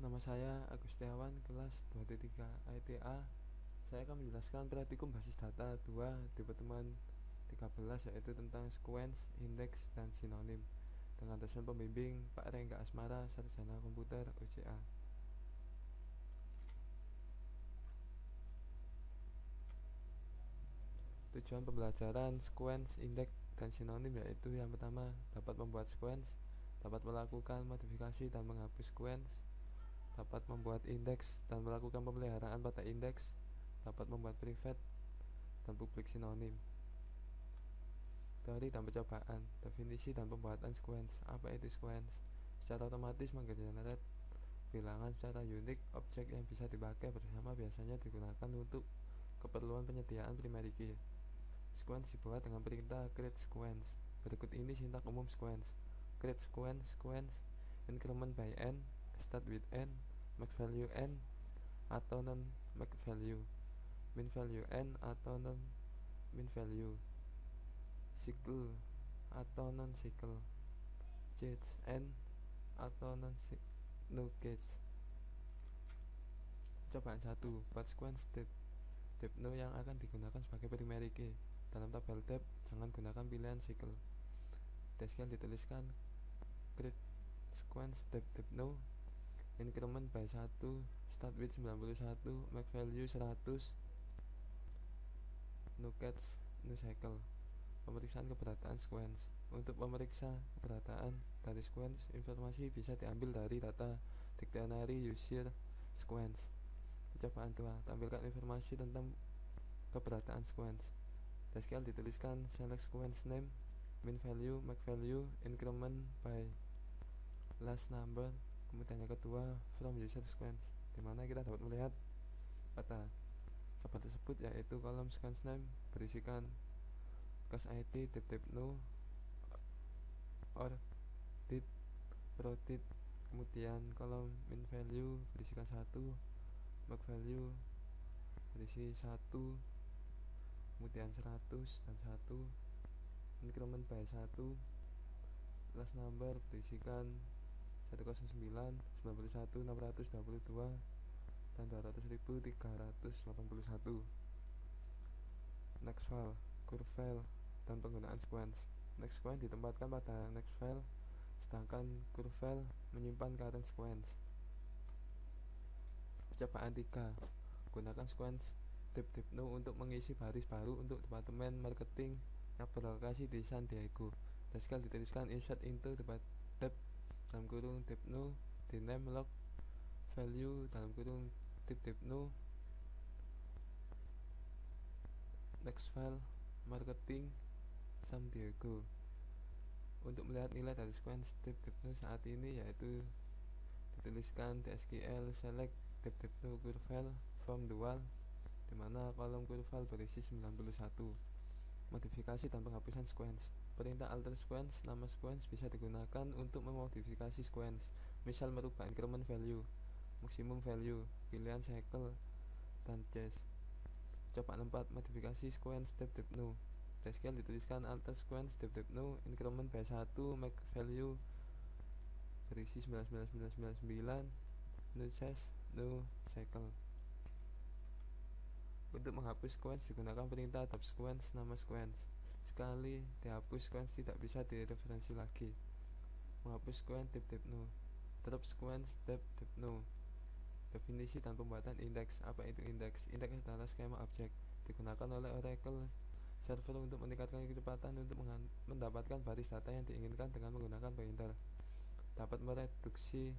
Nama saya Agustiawan, kelas 2.3 ITA. Saya akan menjelaskan praktikum basis data 2 di pertemuan 13, yaitu tentang sequence, indeks, dan sinonim, dengan dosen pembimbing Pak Rengga Asmara, Sarjana Komputer UCA. Tujuan pembelajaran sequence, indeks, dan sinonim yaitu yang pertama, dapat membuat sequence, dapat melakukan modifikasi dan menghapus sequence, dapat membuat indeks dan melakukan pemeliharaan pada indeks, dapat membuat private dan publik sinonim. Teori dan percobaan, definisi dan pembuatan sequence. Apa itu sequence? Secara otomatis menggenerate bilangan secara unik. Objek yang bisa dipakai bersama biasanya digunakan untuk keperluan penyediaan primary key. Sequence dibuat dengan perintah create sequence. Berikut ini sintak umum sequence. Create sequence, sequence, increment by n, start with n, make value n atau non make value, min value n atau non min value, cycle atau non cycle, gauge n atau non no gauge. Cobaan 1. Buat sequence depth. Depth no yang akan digunakan sebagai primary key. Dalam tabel depth, jangan gunakan pilihan cycle. Deskel dituliskan create sequence depth no, increment by 1, start with 91, make value 100, no catch, no cycle. Pemeriksaan keberadaan sequence. Untuk memeriksa keberadaan dari sequence, informasi bisa diambil dari data dictionary user sequence. Percobaan 2. Tampilkan informasi tentang keberadaan sequence. Deskel dituliskan select sequence name, min value, make value, increment by last number. Kemudian yang kedua, from user sequence, dimana kita dapat melihat pada tabel tersebut, yaitu kolom sequence name berisikan class ID, type no, or did, did. Kemudian kolom min value berisikan 1, make value berisi 1, kemudian 100 dan 1, increment by 1, last number berisikan 109, 91, 622 dan 200.381. Next file, curve file, dan penggunaan sequence. Next sequence ditempatkan pada next file, sedangkan curve file menyimpan current sequence. Percobaan 3. Gunakan sequence depth no untuk mengisi baris baru untuk departemen marketing yang berlokasi di San Diego. Deskel dituliskan insert into depth dalam kurung depth no, di name log value dalam kurung depth no, next file marketing San Diego. Untuk melihat nilai dari sequence depth no saat ini, yaitu dituliskan tsql select depth no curve file from the wall, dimana kolom curve file berisi 91. Modifikasi dan penghapusan sequence. Perintah alter sequence, nama sequence bisa digunakan untuk memodifikasi sequence, misal merubah increment value, maximum value, pilihan cycle, dan chase. Cobaan 4. Modifikasi sequence depth no. Deskel dituliskan alter sequence depth no, increment by 1, make value berisi 99999, no chase, no cycle. Untuk menghapus sequence digunakan perintah drop sequence, nama sequence. Sekali dihapus sequence tidak bisa direferensi lagi. Menghapus sequence depth no. Drop sequence depth no. Definisi dan pembuatan indeks. Apa itu indeks? Indeks adalah skema objek digunakan oleh Oracle server untuk meningkatkan kecepatan untuk mendapatkan baris data yang diinginkan dengan menggunakan pointer. Dapat mereduksi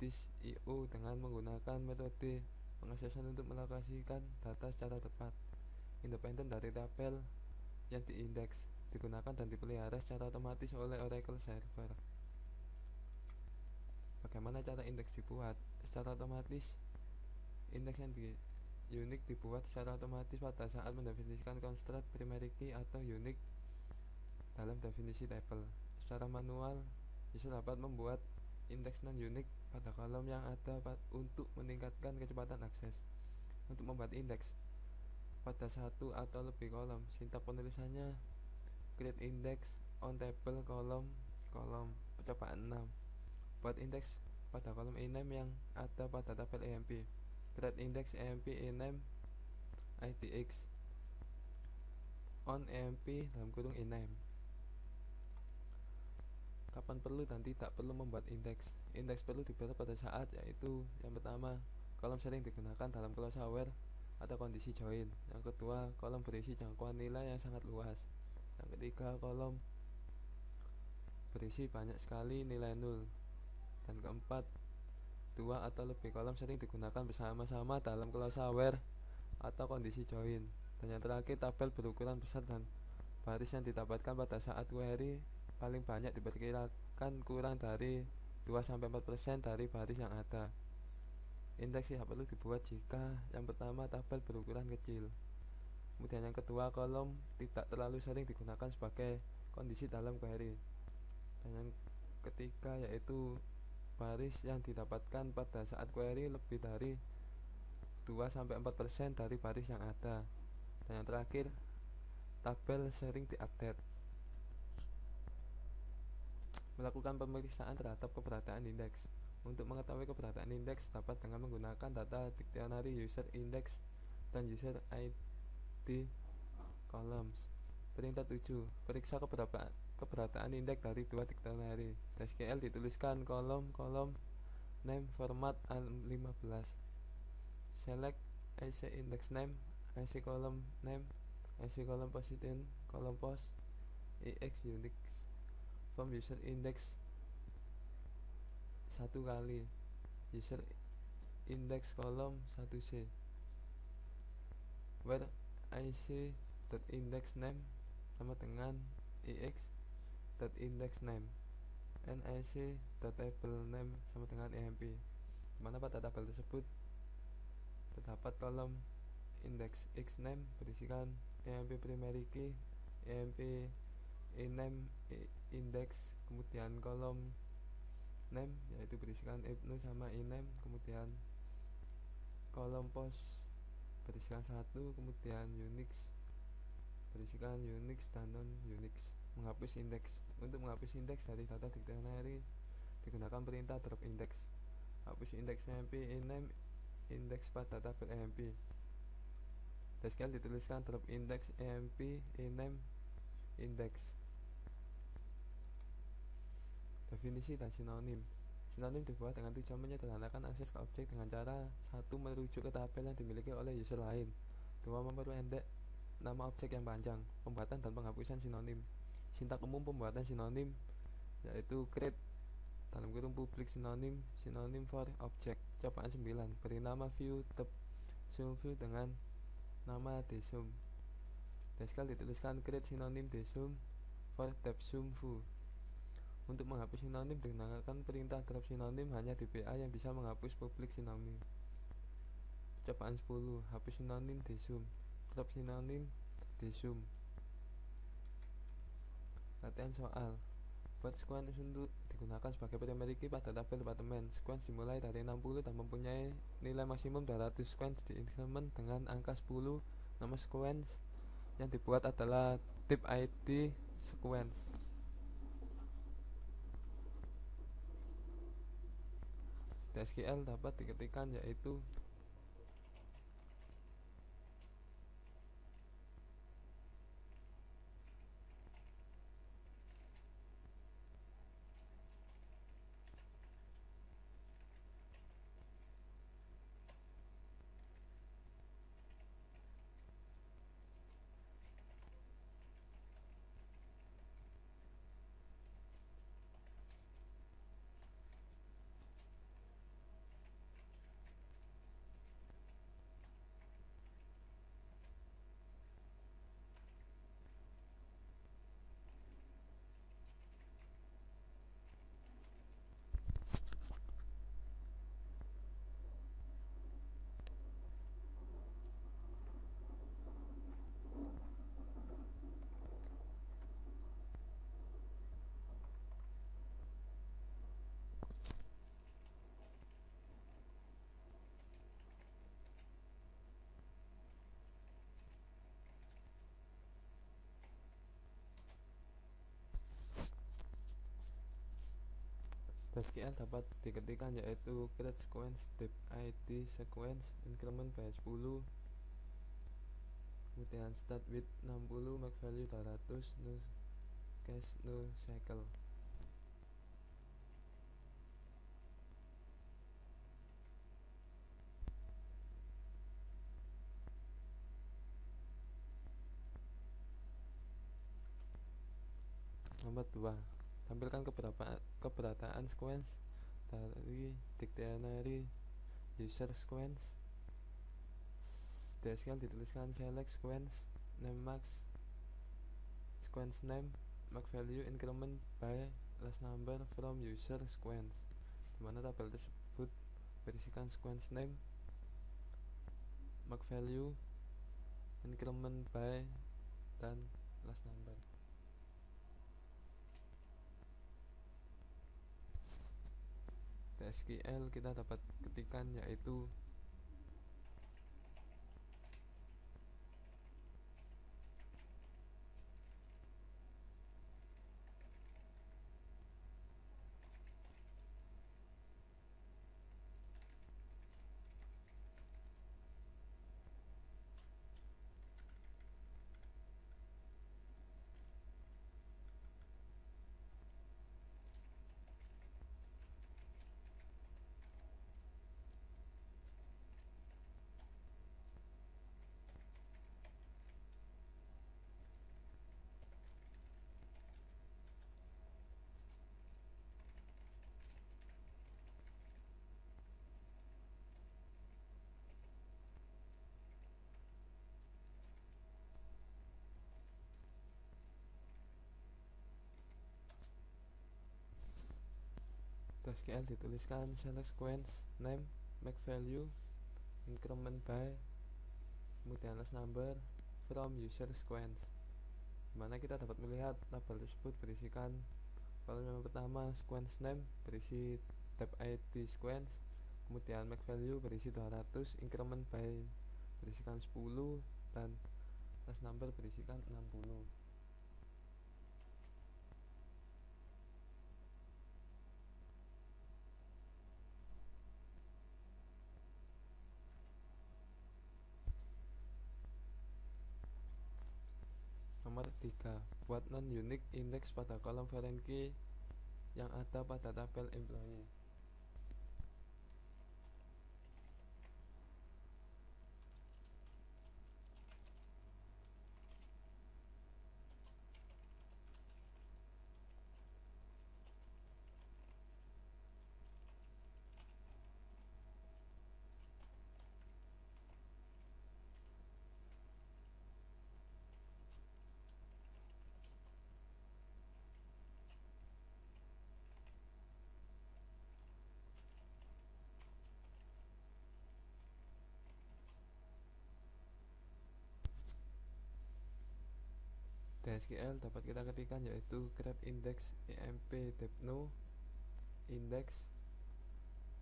disk I/O dengan menggunakan metode pengaksesan untuk melokasikan data secara tepat, independen dari tabel yang diindeks, digunakan dan dipelihara secara otomatis oleh Oracle server. Bagaimana cara indeks dibuat? Secara otomatis, indeks yang unik dibuat secara otomatis pada saat mendefinisikan construct primary key atau unique dalam definisi tabel. Secara manual, user dapat membuat indeks non-unique pada kolom yang ada untuk meningkatkan kecepatan akses. Untuk membuat indeks pada satu atau lebih kolom, sintak penulisannya create index on table kolom. Percobaan 6. Buat indeks pada kolom ename yang ada pada tabel EMP. Create index EMP ename IDX on EMP dalam kurung ename. Kapan perlu dan tidak perlu membuat indeks. Indeks perlu dibuat pada saat, yaitu yang pertama, kolom sering digunakan dalam clause aware atau kondisi join. Yang kedua, kolom berisi jangkauan nilai yang sangat luas. Yang ketiga, kolom berisi banyak sekali nilai nol. Dan keempat, dua atau lebih kolom sering digunakan bersama-sama dalam clause aware atau kondisi join. Dan yang terakhir, tabel berukuran besar dan baris yang didapatkan pada saat query paling banyak diperkirakan kurang dari 2-4% dari baris yang ada. Indeks tidak perlu dibuat jika yang pertama, tabel berukuran kecil. Kemudian yang kedua, kolom tidak terlalu sering digunakan sebagai kondisi dalam query. Dan yang ketiga, yaitu baris yang didapatkan pada saat query lebih dari 2-4% dari baris yang ada. Dan yang terakhir, tabel sering diupdate. Melakukan pemeriksaan terhadap keberadaan indeks. Untuk mengetahui keberadaan indeks dapat dengan menggunakan data dictionary user index dan user ID columns. Perintah 7. Periksa keberadaan indeks dari dua dictionary. SQL dituliskan kolom name format A15. Select IC index name, IC column name, IC column position, column post, EX Unix from user index 1 kali user index kolom 1C where ic.index name sama dengan ex.index name and ic.table name sama dengan emp, dimana pada tabel tersebut terdapat kolom index x name berisikan emp primary key, emp ename index, kemudian kolom name yaitu berisikan ibnu sama ename, kemudian kolom post berisikan 1, kemudian unix berisikan unix dan non unix. Menghapus indeks. Untuk menghapus indeks dari data dictionary digunakan perintah drop index. Hapus indeks emp ename indeks pada tabel emp. SQL dituliskan drop index emp ename index. Definisi dan sinonim. Sinonim dibuat dengan tujuan menyederhanakan akses ke objek dengan cara 1. Merujuk ke tabel yang dimiliki oleh user lain. 2. Memperpendek nama objek yang panjang. Pembuatan dan penghapusan sinonim. Sintak umum pembuatan sinonim yaitu create dalam kurung public sinonim, sinonim for object. Cobaan 9. Beri nama view tab zoom view dengan nama dzoom. SQL dituliskan create sinonim dzoom for tab zoom view. Untuk menghapus sinonim digunakan perintah drop sinonim hanya DBA yang bisa menghapus public sinonim. Cobaan 10. Hapus sinonim dzoom. Drop sinonim dzoom. Latihan soal. Buat sequence untuk digunakan sebagai primary key pada tabel departemen. Sequence dimulai dari 60 dan mempunyai nilai maksimum 200. Sequence di increment dengan angka 10. Nama sequence yang dibuat adalah type ID sequence. SQL dapat diketikkan yaitu SQL dapat diketikkan yaitu create sequence depth id sequence increment by 10, kemudian start with 60, make value 200, no cache no cycle. Nomor 2, tampilkan keberadaan sequence dari dictionary user sequence. DSQL dituliskan select sequence name max sequence name make value increment by last number from user sequence, dimana tabel tersebut berisikan sequence name, make value, increment by, dan last number. SQL kita dapat ketikkan yaitu SQL dituliskan select sequence name make value increment by kemudian last number from user sequence, dimana kita dapat melihat tabel tersebut berisikan kolom yang pertama sequence name berisi tab id sequence, kemudian make value berisi 200, increment by berisikan 10, dan last number berisikan 60. Nomor 3, buat non-unique index pada kolom foreign key yang ada pada tabel employee. SQL dapat kita ketikkan yaitu grab index emp depno index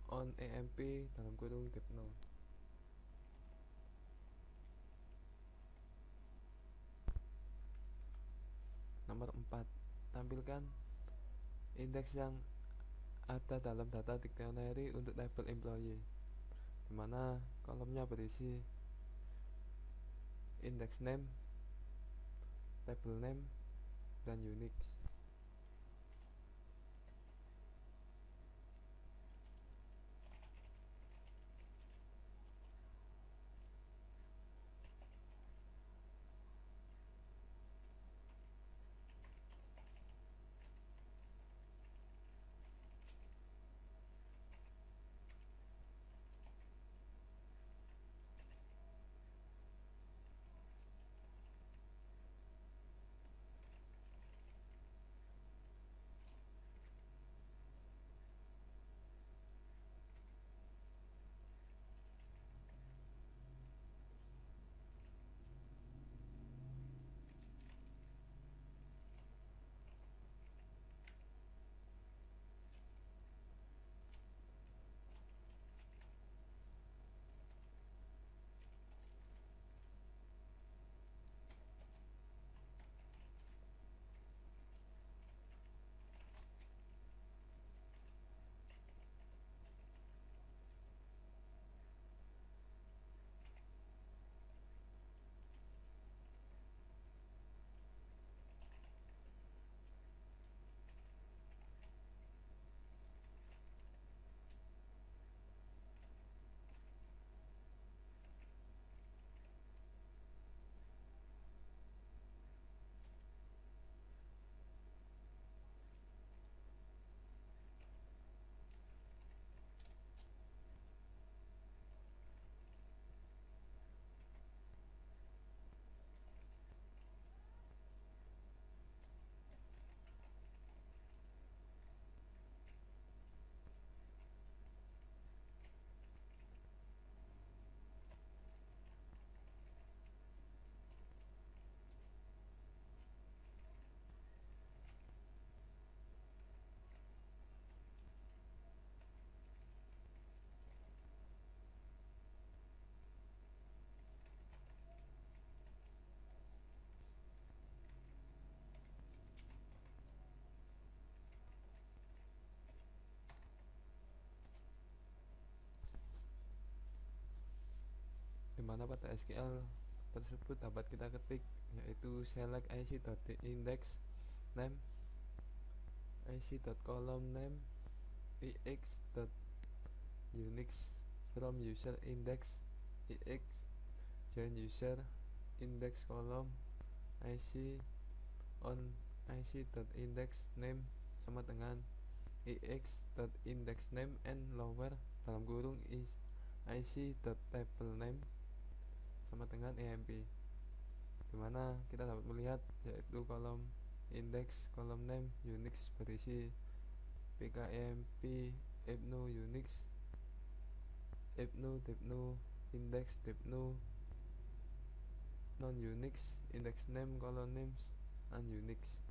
on emp dalam kurung depno. Nomor 4, tampilkan indeks yang ada dalam data dictionary untuk tabel employee, dimana kolomnya berisi index name, table name, dan Unix. dimana pada SQL tersebut dapat kita ketik, yaitu select ic.index name, ic.column name, ix.unix from user index, ix join user index column, ic on ic.index name sama dengan ix.index name and lower dalam kurung is ic.table name sama dengan emp, dimana kita dapat melihat yaitu kolom index, kolom name Unix berisi pkemp, ebnu Unix, ebnu, debnu, index, debnu, non Unix, index name, column names, and Unix.